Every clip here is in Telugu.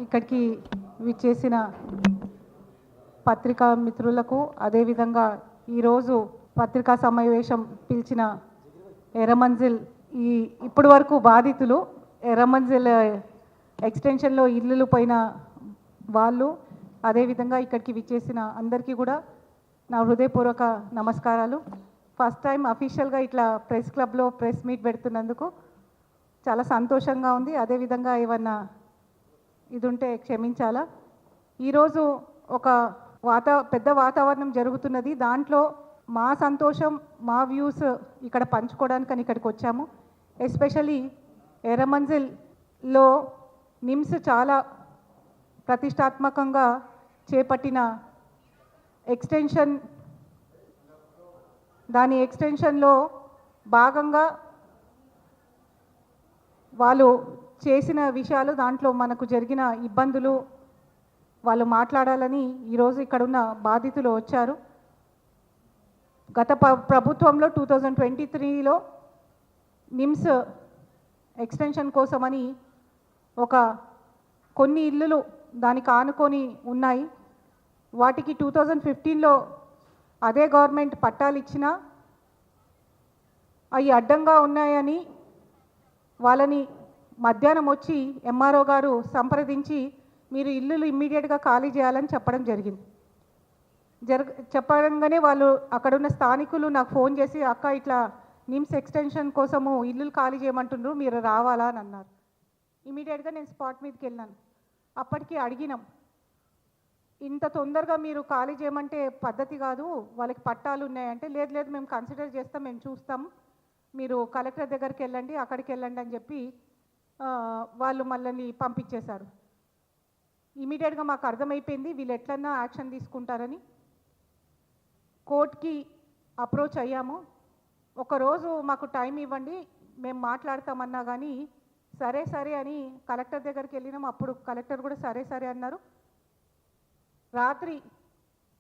ఇక్కడికి విచ్చేసిన పత్రికా మిత్రులకు అదేవిధంగా ఈరోజు పత్రికా సమావేశం పిలిచిన ఎర్రమంజిల్ ఇప్పటి వరకు బాధితులు ఎర్రమంజిల్ ఎక్స్టెన్షన్లో ఇల్లులు పోయిన వాళ్ళు అదేవిధంగా ఇక్కడికి విచ్చేసిన అందరికీ కూడా నా హృదయపూర్వక నమస్కారాలు. ఫస్ట్ టైం అఫీషియల్గా ఇట్లా ప్రెస్ క్లబ్లో ప్రెస్ మీట్ పెడుతున్నందుకు చాలా సంతోషంగా ఉంది. అదేవిధంగా ఏమన్నా ఇది ఉంటే క్షమించాలా. ఈరోజు ఒక పెద్ద వాతావరణం జరుగుతున్నది. దాంట్లో మా సంతోషం మా వ్యూస్ ఇక్కడ పంచుకోవడానికని ఇక్కడికి వచ్చాము. ఎస్పెషలీ ఎర్రమంజిల్లో నిమ్స్ చాలా ప్రతిష్టాత్మకంగా చేపట్టిన దాని ఎక్స్టెన్షన్లో భాగంగా వాళ్ళు చేసిన విషయాలు, దాంట్లో మనకు జరిగిన ఇబ్బందులు వాళ్ళు మాట్లాడాలని ఈరోజు ఇక్కడున్న బాధితులు వచ్చారు. గత ప్రభుత్వంలో 2023లో నిమ్స్ ఎక్స్టెన్షన్ కోసమని కొన్ని ఇల్లులు దానికి ఆనుకొని ఉన్నాయి. వాటికి 2015లో అదే గవర్నమెంట్ పట్టాలు ఇచ్చినా అవి అడ్డంగా ఉన్నాయని వాళ్ళని మధ్యాహ్నం వచ్చి ఎంఆర్ఓ గారు సంప్రదించి మీరు ఇల్లులు ఇమ్మీడియట్గా ఖాళీ చేయాలని చెప్పడం జరిగింది. చెప్పడంగానే వాళ్ళు అక్కడున్న స్థానికులు నాకు ఫోన్ చేసి అక్క ఇట్లా నిమ్స్ ఎక్స్టెన్షన్ కోసము ఇల్లులు ఖాళీ చేయమంటున్నారు, మీరు రావాలా అని అన్నారు. ఇమీడియట్గా నేను స్పాట్ మీదకి వెళ్ళాను. అప్పటికి అడిగినాం, ఇంత తొందరగా మీరు ఖాళీ చేయమంటే పద్ధతి కాదు, వాళ్ళకి పట్టాలు ఉన్నాయంటే లేదు మేము కన్సిడర్ చేస్తాం, మేము చూస్తాం, మీరు కలెక్టర్ దగ్గరికి వెళ్ళండి, అక్కడికి వెళ్ళండి అని చెప్పి వాళ్ళు మళ్ళీ పంపించేశారు. ఇమీడియట్గా మాకు అర్థమైపోయింది వీళ్ళు ఎట్లన్నా యాక్షన్ తీసుకుంటారని కోర్టుకి అప్రోచ్ అయ్యాము. ఒకరోజు మాకు టైం ఇవ్వండి మేము మాట్లాడతామన్నా కానీ సరే అని కలెక్టర్ దగ్గరికి వెళ్ళినాము. అప్పుడు కలెక్టర్ కూడా సరే అన్నారు. రాత్రి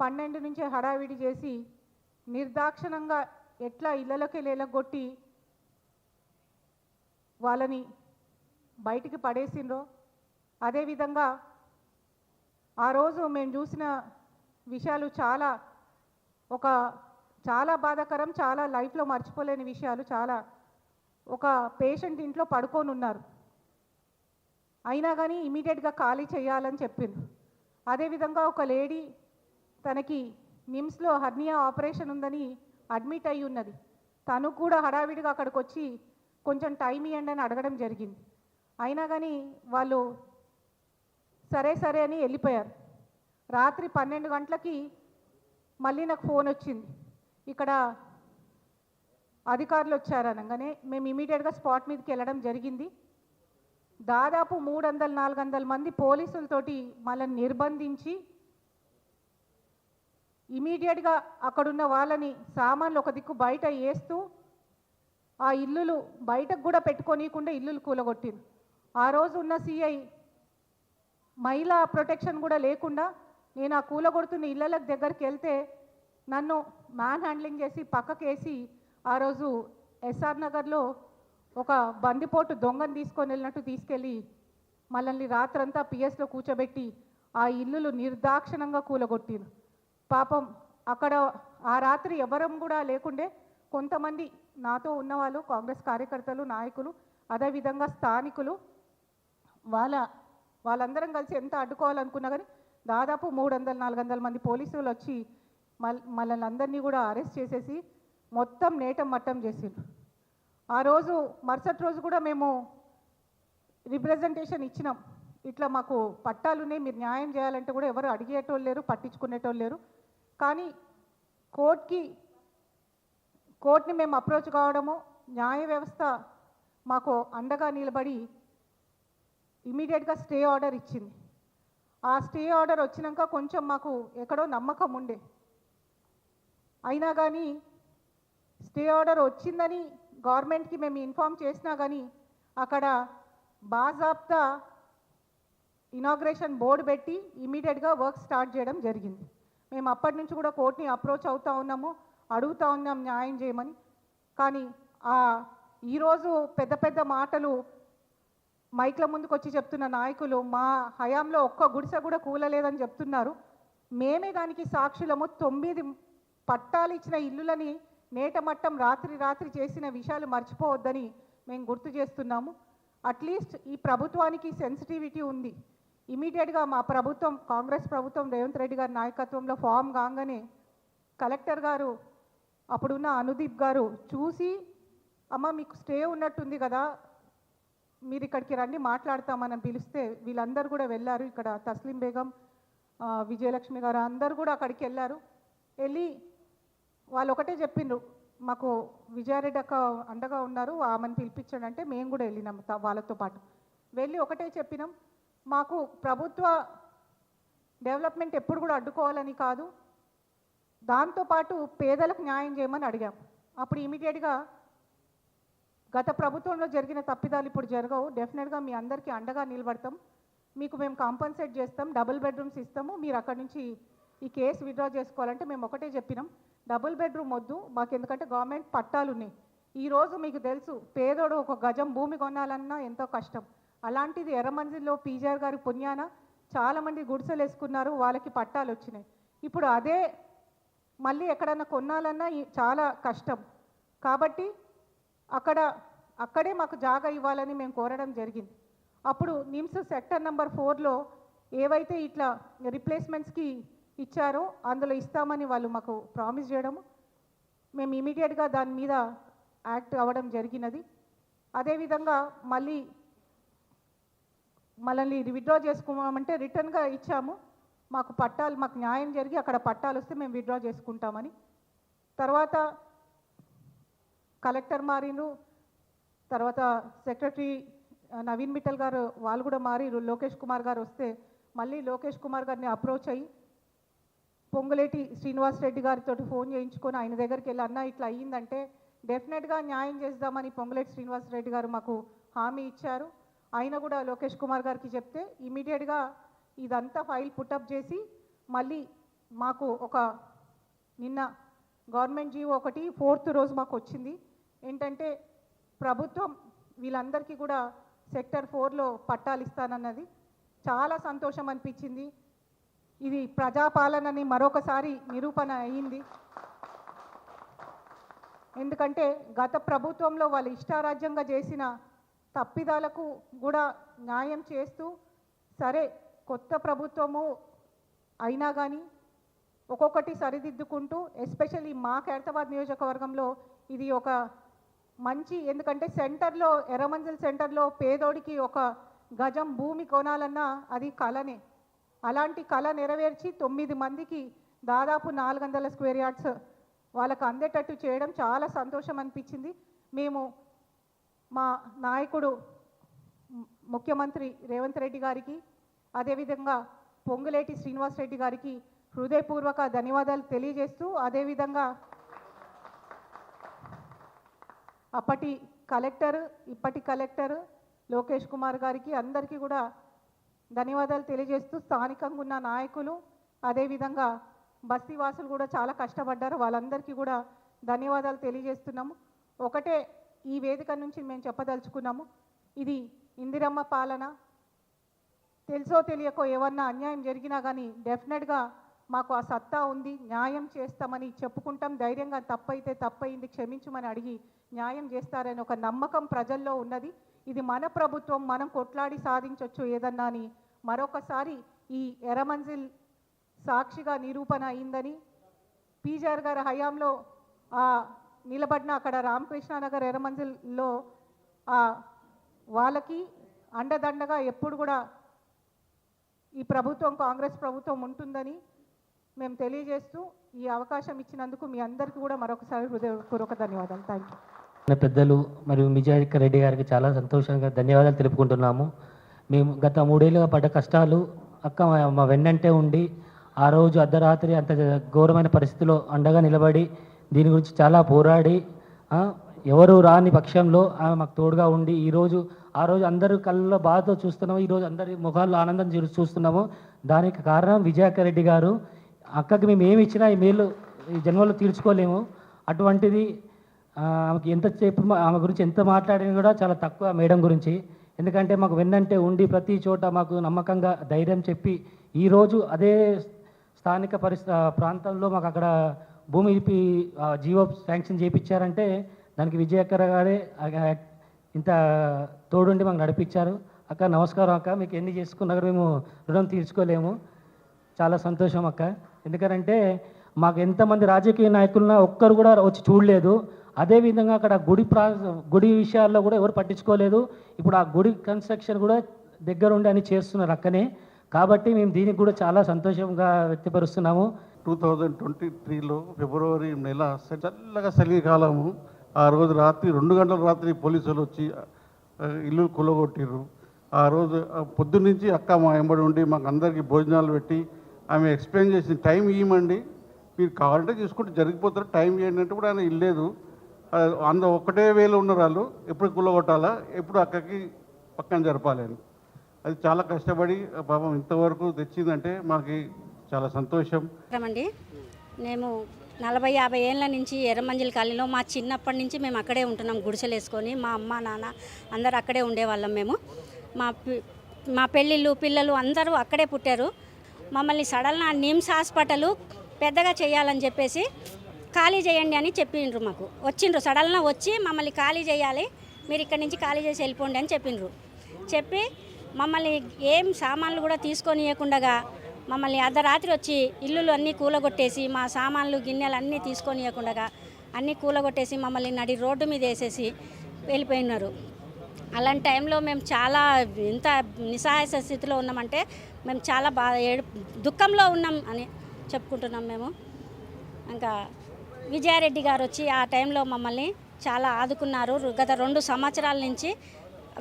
12 నుంచి హడావిడి చేసి నిర్దాక్షిణంగా ఎట్లా ఇళ్లలోకి లేలగొట్టి వాళ్ళని బయటికి పడేసిండ్రో, అదేవిధంగా ఆ రోజు మేము చూసిన విషయాలు చాలా బాధాకరం, చాలా లైఫ్లో మర్చిపోలేని విషయాలు. ఒక పేషెంట్ ఇంట్లో పడుకొని ఉన్నారు, అయినా కానీ ఇమీడియట్గా ఖాళీ చేయాలని చెప్పిండ్రు. అదేవిధంగా ఒక లేడీ తనకి నిమ్స్లో హర్నియా ఆపరేషన్ ఉందని అడ్మిట్ అయి ఉన్నది. తను కూడా హడావిడిగా అక్కడికి వచ్చి కొంచెం టైం ఇవ్వండి అని అడగడం జరిగింది. అయినా కానీ వాళ్ళు సరే అని వెళ్ళిపోయారు. రాత్రి 12 గంటలకి మళ్ళీ నాకు ఫోన్ వచ్చింది, ఇక్కడ అధికారులు వచ్చారనగానే మేము ఇమీడియట్గా స్పాట్ మీదకి వెళ్ళడం జరిగింది. దాదాపు 300-400 మంది పోలీసులతోటి మనల్ని నిర్బంధించి ఇమీడియట్గా అక్కడున్న వాళ్ళని సామాన్లు ఒక దిక్కు బయట వేస్తూ ఆ ఇల్లులు బయటకు కూడా పెట్టుకోనీయకుండా ఇల్లులు కూలగొట్టింది. ఆ రోజు ఉన్న సిఐ మహిళా ప్రొటెక్షన్ కూడా లేకుండా నేను ఆ కూలగొడుతున్న ఇళ్ళ దగ్గరికి వెళ్తే నన్ను మ్యాన్ హ్యాండ్లింగ్ చేసి పక్కకేసి ఆ రోజు ఎస్ఆర్ నగర్లో ఒక బందిపోటు దొంగను తీసుకొని వెళ్ళినట్టు తీసుకెళ్ళి మనల్ని రాత్రంతా పిఎస్లో కూర్చోబెట్టి ఆ ఇల్లులు నిర్దాక్షిణంగా కూలగొట్టిరు. పాపం అక్కడ ఆ రాత్రి ఎవరం కూడా లేకుండే కొంతమంది నాతో ఉన్నవాళ్ళు కాంగ్రెస్ కార్యకర్తలు, నాయకులు, అదేవిధంగా స్థానికులు వాళ్ళందరం కలిసి ఎంత అడ్డుకోవాలనుకున్నా కానీ దాదాపు 300-400 మంది పోలీసులు వచ్చి మనల్ని అందరినీ కూడా అరెస్ట్ చేసేసి మొత్తం నేటం మట్టం చేసిండ్రు. ఆ రోజు మరుసటి రోజు కూడా మేము రిప్రజెంటేషన్ ఇచ్చినాం, ఇట్లా మాకు పట్టాలు ఉన్నాయి, మీరు న్యాయం చేయాలంటే కూడా ఎవరు అడిగేటోళ్ళు లేరు, పట్టించుకునేటోళ్ళు లేరు. కానీ కోర్టుని మేము అప్రోచ్ కావడము, న్యాయ వ్యవస్థ మాకు అండగా నిలబడి ఇమీడియట్గా స్టే ఆర్డర్ ఇచ్చింది. ఆ స్టే ఆర్డర్ వచ్చినాక కొంచెం మాకు ఎక్కడో నమ్మకం ఉండే, అయినా కానీ స్టే ఆర్డర్ వచ్చిందని గవర్నమెంట్కి మేము ఇన్ఫామ్ చేసినా కానీ అక్కడ బాజాబ్తా ఇనాగ్రేషన్ బోర్డు పెట్టి ఇమీడియట్గా వర్క్ స్టార్ట్ చేయడం జరిగింది. మేము అప్పటి నుంచి కూడా కోర్టుని అప్రోచ్ అవుతూ ఉన్నాము, అడుగుతూ ఉన్నాం న్యాయం చేయమని. కానీ ఈరోజు పెద్ద మాటలు మైక్ల ముందుకు వచ్చి చెప్తున్న నాయకులు మా హయాంలో ఒక్క గుడిసె కూడా కూలలేదని చెప్తున్నారు. మేమే దానికి సాక్షులము. 9 పట్టాలు ఇచ్చిన ఇల్లులని నేటమట్టం రాత్రి రాత్రి చేసిన విషయాలు మర్చిపోవద్దని మేము గుర్తు చేస్తున్నాము. అట్లీస్ట్ ఈ ప్రభుత్వానికి సెన్సిటివిటీ ఉంది. ఇమీడియట్గా మా ప్రభుత్వం, కాంగ్రెస్ ప్రభుత్వం రేవంత్ రెడ్డి గారి నాయకత్వంలో ఫామ్ కాగానే కలెక్టర్ గారు, అప్పుడున్న అనుదీప్ గారు చూసి, అమ్మ మీకు స్టే ఉన్నట్టుంది కదా, మీరు ఇక్కడికి రండి మాట్లాడతామని పిలిస్తే వీళ్ళందరూ కూడా వెళ్ళారు. ఇక్కడ తస్లీం బేగం, విజయలక్ష్మి గారు అందరూ కూడా అక్కడికి వెళ్ళారు. వెళ్ళి వాళ్ళు ఒకటే చెప్పిండ్రు, మాకు విజయారెడ్డి అక్క అండగా ఉన్నారు, ఆమెను పిలిపించాడంటే మేము కూడా వెళ్ళినాం వాళ్ళతో పాటు. వెళ్ళి ఒకటే చెప్పినాం, మాకు ప్రభుత్వ డెవలప్మెంట్ ఎప్పుడు కూడా అడ్డుకోవాలని కాదు, దాంతోపాటు పేదలకు న్యాయం చేయమని అడిగాం. అప్పుడు ఇమీడియట్గా గత ప్రభుత్వంలో జరిగిన తప్పిదాలు ఇప్పుడు జరగవు, డెఫినెట్గా మీ అందరికీ అండగా నిలబడతాం, మీకు మేము కాంపన్సేట్ చేస్తాం, డబుల్ బెడ్రూమ్స్ ఇస్తాము, మీరు అక్కడి నుంచి ఈ కేసు విత్డ్రా చేసుకోవాలంటే మేము ఒకటే చెప్పినాం, డబుల్ బెడ్రూమ్ వద్దు మాకు, ఎందుకంటే గవర్నమెంట్ పట్టాలు ఉన్నాయి. ఈరోజు మీకు తెలుసు పేదోడు ఒక గజం భూమి కొనాలన్నా ఎంతో కష్టం. అలాంటిది ఎర్రమంజిల్లో పీజీఆర్ గారి పుణ్యాన చాలామంది గుడిసెలు వేసుకున్నారు, వాళ్ళకి పట్టాలు వచ్చినాయి. ఇప్పుడు అదే మళ్ళీ ఎక్కడన్నా కొనాలన్నా చాలా కష్టం. కాబట్టి అక్కడే మాకు జాగా ఇవ్వాలని మేము కోరడం జరిగింది. అప్పుడు నిమ్స్ సెక్టర్ నెంబర్ 4లో ఏవైతే ఇట్లా రిప్లేస్మెంట్స్కి ఇచ్చారో అందులో ఇస్తామని వాళ్ళు మాకు ప్రామిస్ చేయడము, మేము ఇమీడియట్గా దాని మీద యాక్ట్ అవ్వడం జరిగినది. అదేవిధంగా మనల్ని విత్డ్రా చేసుకున్నామంటే రిటర్న్గా ఇచ్చాము, మాకు పట్టాలు, మాకు న్యాయం జరిగి అక్కడ పట్టాలు వస్తే మేము విత్డ్రా చేసుకుంటామని. తర్వాత కలెక్టర్ మారిను, తర్వాత సెక్రటరీ నవీన్ మిట్టల్ గారు వాళ్ళు కూడా మారి లోకేష్ కుమార్ గారు వస్తే మళ్ళీ లోకేష్ కుమార్ గారిని అప్రోచ్ అయ్యి పొంగులేటి శ్రీనివాస్ రెడ్డి గారితో ఫోన్ చేయించుకొని ఆయన దగ్గరికి వెళ్ళి, అన్న ఇట్లా అయ్యిందంటే డెఫినెట్గా న్యాయం చేద్దామని పొంగులేటి శ్రీనివాస్ రెడ్డి గారు మాకు హామీ ఇచ్చారు. ఆయన కూడా లోకేష్ కుమార్ గారికి చెప్తే ఇమీడియట్గా ఇదంతా ఫైల్ పుటప్ చేసి మళ్ళీ మాకు నిన్న గవర్నమెంట్ జీవో 4th రోజు మాకు వచ్చింది. ఏంటంటే ప్రభుత్వం వీళ్ళందరికీ కూడా సెక్టర్ 4లో పట్టాలు ఇస్తానన్నది. చాలా సంతోషం అనిపించింది. ఇది ప్రజాపాలనని మరొకసారి నిరూపణ అయ్యింది. ఎందుకంటే గత ప్రభుత్వంలో వాళ్ళు ఇష్టారాజ్యంగా చేసిన తప్పిదాలకు కూడా న్యాయం చేస్తూ, సరే కొత్త ప్రభుత్వము అయినా కానీ ఒక్కొక్కటి సరిదిద్దుకుంటూ, ఎస్పెషల్లీ మా ఖైరతాబాద్ నియోజకవర్గంలో ఇది ఒక మంచి, ఎందుకంటే సెంటర్లో, ఎర్రమంజిల్ సెంటర్లో పేదోడికి ఒక గజం భూమి కొనాలన్నా అది కలనే. అలాంటి కళ నెరవేర్చి 9 మందికి దాదాపు 400 స్క్వేర్ యార్డ్స్ వాళ్ళకు అందేటట్టు చేయడం చాలా సంతోషం అనిపించింది. మేము మా నాయకుడు ముఖ్యమంత్రి రేవంత్ రెడ్డి గారికి, అదేవిధంగా పొంగులేటి శ్రీనివాస్ రెడ్డి గారికి హృదయపూర్వక ధన్యవాదాలు తెలియజేస్తూ, అదేవిధంగా అప్పటి కలెక్టర్, ఇప్పటి కలెక్టర్ లోకేష్ కుమార్ గారికి అందరికీ కూడా ధన్యవాదాలు తెలియజేస్తూ, స్థానికంగా ఉన్న నాయకులు, అదేవిధంగా బస్తీవాసులు కూడా చాలా కష్టపడ్డారు, వాళ్ళందరికీ కూడా ధన్యవాదాలు తెలియజేస్తున్నాము. ఒకటే ఈ వేదిక నుంచి మేము చెప్పదలుచుకున్నాము, ఇది ఇందిరమ్మ పాలన. తెలుసో తెలియకో ఏమన్నా అన్యాయం జరిగినా కానీ డెఫినెట్గా మాకు ఆ సత్తా ఉంది, న్యాయం చేస్తామని చెప్పుకుంటాం. ధైర్యంగా తప్పైతే తప్పయింది క్షమించమని అడిగి న్యాయం చేస్తారని ఒక నమ్మకం ప్రజల్లో ఉన్నది. ఇది మన ప్రభుత్వం, మనం కొట్లాడి సాధించవచ్చు ఏదన్నా అని మరొకసారి ఈ ఎర్రమంజిల్ సాక్షిగా నిరూపణ అయిందని, పీజీఆర్ గారి హయాంలో నిలబడిన అక్కడ రామకృష్ణానగర్ ఎర్రమంజిల్లో వాళ్ళకి అండదండగా ఎప్పుడు కూడా ఈ ప్రభుత్వం, కాంగ్రెస్ ప్రభుత్వం ఉంటుందని మేము తెలియజేస్తూ, ఈ అవకాశం ఇచ్చినందుకు మీ అందరికీ కూడా మరొకసారి హృదయపూర్వక ధన్యవాదాలు. Thank you. పెద్దలు మరియు విజయక్క రెడ్డి గారికి చాలా సంతోషంగా ధన్యవాదాలు తెలుపుకుంటున్నాము. మేము గత 3 ఏళ్ళుగా పడ్డ కష్టాలు అక్క మా వెన్నంటే ఉండి, ఆ రోజు అర్ధరాత్రి అంత ఘోరమైన పరిస్థితిలో అండగా నిలబడి దీని గురించి చాలా పోరాడి, ఎవరు రాని పక్షంలో ఆమె మాకు తోడుగా ఉండి, ఆ రోజు అందరూ కళ్ళలో బాధతో చూస్తున్నాము, ఈరోజు అందరి ముఖాల్లో ఆనందం చూస్తున్నాము. దానికి కారణం విజయక్క రెడ్డి గారు. అక్కకి మేము ఏమి ఇచ్చినా ఈ మేలు ఈ జన్మలో తీర్చుకోలేము. అటువంటిది ఆమెకి ఎంతసేపు ఆమె గురించి ఎంత మాట్లాడినా కూడా చాలా తక్కువ మేడం గురించి. ఎందుకంటే మాకు వెన్నంటే ఉండి ప్రతి చోట మాకు నమ్మకంగా ధైర్యం చెప్పి ఈరోజు అదే స్థానిక ప్రాంతంలో మాకు అక్కడ భూమి జీవో శాంక్షన్ చేయించారంటే దానికి విజయకర గారే ఇంత తోడుండి మాకు నడిపించారు. అక్క నమస్కారం అక్క, మీకు ఎన్ని చేసుకున్నా కూడా మేము రుణం తీర్చుకోలేము. చాలా సంతోషం అక్క. ఎందుకంటే మాకు ఎంతమంది రాజకీయ నాయకులున్నా ఒక్కరు కూడా వచ్చి చూడలేదు. అదేవిధంగా అక్కడ గుడి విషయాల్లో కూడా ఎవరు పట్టించుకోలేదు. ఇప్పుడు ఆ గుడి కన్స్ట్రక్షన్ కూడా దగ్గరుండి అని చేస్తున్నారు అక్కనే. కాబట్టి మేము దీనికి కూడా చాలా సంతోషంగా వ్యక్తపరుస్తున్నాము. 2023లో ఫిబ్రవరి నెల చల్లగా చలికాలము. ఆ రోజు రాత్రి 2 గంటల రాత్రి పోలీసులు వచ్చి ఇల్లు కూలగొట్టిర్రు. ఆ రోజు పొద్దున్నుంచి అక్క మా వెంబడి ఉండి మాకు అందరికీ భోజనాలు పెట్టి ఆమె ఎక్స్ప్లెయిన్ చేసిన టైం ఇవ్వమండి, మీరు కావాలంటే చూసుకుంటే జరిగిపోతారు, టైం చేయండి అంటే కూడా ఆయన ఇల్లేదు. ఒకటే వేలు ఉన్నారు వాళ్ళు, ఎప్పుడు కూలగొట్టాలా, ఎప్పుడు అక్కకి పక్కన జరపాలి అని. అది చాలా కష్టపడి పాపం ఇంతవరకు తెచ్చిందంటే మాకు చాలా సంతోషం. అండి మేము 40-50 ఏళ్ళ నుంచి ఎర్రమంజిల్ కాలనీలో మా చిన్నప్పటి నుంచి మేము అక్కడే ఉంటున్నాం. గుడిసెలు వేసుకొని మా అమ్మ నాన్న అందరూ అక్కడే ఉండేవాళ్ళం. మేము మా పెళ్ళిళ్ళు పిల్లలు అందరూ అక్కడే పుట్టారు. మమ్మల్ని సడన్ నిమ్స్ హాస్పిటల్ పెద్దగా చేయాలని చెప్పేసి ఖాళీ చేయండి అని చెప్పిండ్రు. మాకు వచ్చిండ్రు సడన్గా వచ్చి మమ్మల్ని ఖాళీ చేయాలి, మీరు ఇక్కడి నుంచి ఖాళీ చేసి వెళ్ళిపోండి అని చెప్పిండ్రు. చెప్పి మమ్మల్ని ఏం సామాన్లు కూడా తీసుకొని ఇవ్వకుండా మమ్మల్ని అర్ధరాత్రి వచ్చి ఇల్లులు అన్నీ కూలగొట్టేసి మా సామాన్లు గిన్నెలు అన్నీ తీసుకొని ఇవ్వకుండా అన్నీ కూలగొట్టేసి మమ్మల్ని నడి రోడ్డు మీద వేసేసి వెళ్ళిపోయినారు. అలాంటి టైంలో మేము చాలా ఎంత నిస్సహాయ స్థితిలో ఉన్నామంటే మేము చాలా దుఃఖంలో ఉన్నాం అని చెప్పుకుంటున్నాం. మేము ఇంకా విజయారెడ్డి గారు వచ్చి ఆ టైంలో మమ్మల్ని చాలా ఆదుకున్నారు. గత 2 సంవత్సరాల నుంచి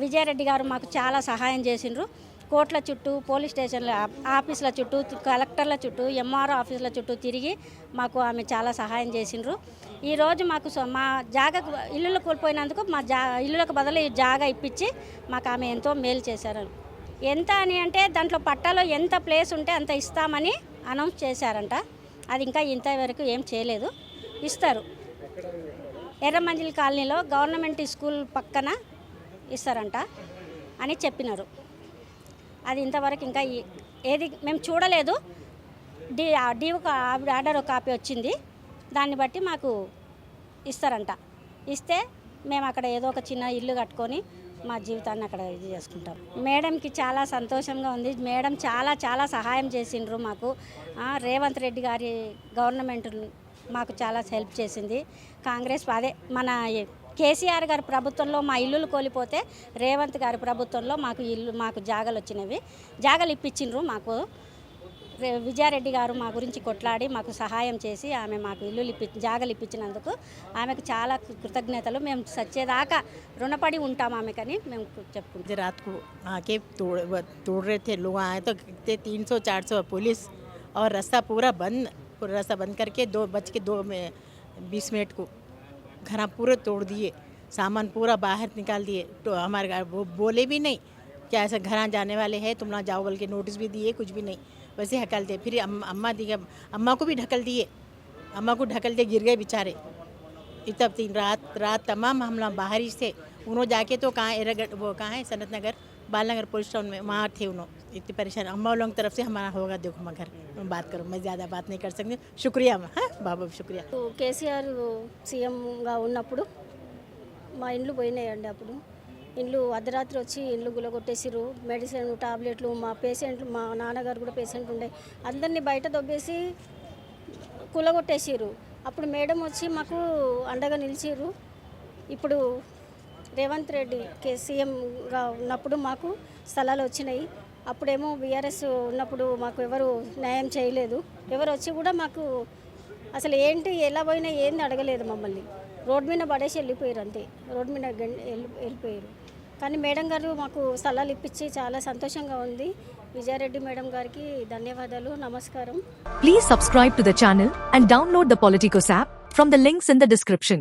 విజయారెడ్డి గారు మాకు చాలా సహాయం చేసిండ్రు. కోర్టుల చుట్టూ, పోలీస్ స్టేషన్ల ఆఫీసుల చుట్టూ, కలెక్టర్ల చుట్టూ, ఎంఆర్ఓ ఆఫీసుల చుట్టూ తిరిగి మాకు ఆమె చాలా సహాయం చేసిండ్రు. ఈరోజు మాకు మా జాగకు ఇల్లులు కోల్పోయినందుకు మా ఇల్లులకు బదులు ఈ జాగా ఇప్పించి మాకు ఆమె ఎంతో మేలు చేశారు. ఎంత అని అంటే దాంట్లో పట్టాలో ఎంత ప్లేస్ ఉంటే అంత ఇస్తామని అనౌన్స్ చేశారంట. అది ఇంకా ఇంతవరకు ఏం చేయలేదు, ఇస్తారు. ఎర్రమంజిల్ కాలనీలో గవర్నమెంట్ స్కూల్ పక్కన ఇస్తారంట అని చెప్పినారు. అది ఇంతవరకు ఇంకా ఏది మేము చూడలేదు. డీఓ ఆర్డర్ కాపీ వచ్చింది, దాన్ని బట్టి మాకు ఇస్తారంట. ఇస్తే మేము అక్కడ ఏదో ఒక చిన్న ఇల్లు కట్టుకొని మా జీవితాన్ని అక్కడ ఇది చేసుకుంటాం. మేడంకి చాలా సంతోషంగా ఉంది. మేడం చాలా చాలా సహాయం చేసిండ్రు మాకు. రేవంత్ రెడ్డి గారి గవర్నమెంట్ మాకు చాలా హెల్ప్ చేసింది. కాంగ్రెస్ అదే మన కేసీఆర్ గారి ప్రభుత్వంలో మా ఇల్లులు కోల్పోతే రేవంత్ గారి ప్రభుత్వంలో మాకు జాగాలు వచ్చినవి, జాగాలు ఇప్పించిండ్రు. మాకు విజయారెడ్డి గారు మా గురించి కొట్లాడి మాకు సహాయం చేసి ఆమె మాకు జాగాలు ఇప్పించినందుకు ఆమెకు చాలా కృతజ్ఞతలు. మేము సచ్చేదాకా రుణపడి ఉంటాం ఆమెకని మేము చెప్పుకుంటాం. रात को आके तोड़ रहे थे लोग, आए तो 300-400 पुलिस और रास्ता पूरा बंद करके 2:20 को घर पूरे तोड़ दिए, सामान पूरा बाहर निकाल दिए. तो हमारे घर वो बोले भी नहीं क्या ऐसा घर जाने वाले हैं, तुम ना जाओ, बल्कि नोटिस भी दिए, कुछ भी नहीं, वैसे हकल दिए. फिर अम्मा को भी ढकल दिए, गिर गए बेचारे. तब 3 रात तमाम हम लोग बाहर ही थे. उन्होंने जाके तो वो कहाँ है सनत नगर बालनगर पुलिस टाउन में वहाँ थे. उन्होंने इतनी परेशान. अम्मा लोगों की तरफ से हमारा होगा, देखो मैं घर बात करूँ, मैं ज़्यादा बात नहीं कर सकती. शुक्रिया బాబు, शुक्रिया. కేసీఆర్ సీఎంగా ఉన్నప్పుడు మా ఇండ్లు పోయినాయండి. అప్పుడు ఇండ్లు అర్ధరాత్రి వచ్చి ఇండ్లు గులగొట్టేసిరు. మెడిసిన్ టాబ్లెట్లు, మా నాన్నగారు కూడా పేషెంట్ ఉండే, అందరినీ బయట దొబ్బేసి కూలగొట్టేసిరు. అప్పుడు మేడం వచ్చి మాకు అండగా నిలిచిరు. ఇప్పుడు రేవంత్ రెడ్డి సీఎంగా ఉన్నప్పుడు మాకు స్థలాలు వచ్చినాయి. అప్పుడేమో బీఆర్ఎస్ ఉన్నప్పుడు మాకు ఎవరు న్యాయం చేయలేదు. ఎవరు వచ్చి కూడా మాకు అసలు ఏంటి ఎలా పోయినా ఏంది అడగలేదు. మమ్మల్ని రోడ్డు మీద పడేసి వెళ్ళిపోయారు, అంతే. రోడ్డు మీద వెళ్ళిపోయారు. కానీ మేడం గారు మాకు స్థలాలు ఇప్పించి చాలా సంతోషంగా ఉంది. విజయారెడ్డి మేడం గారికి ధన్యవాదాలు, నమస్కారం. Please subscribe to the channel and download the Politicos app from the links in the description.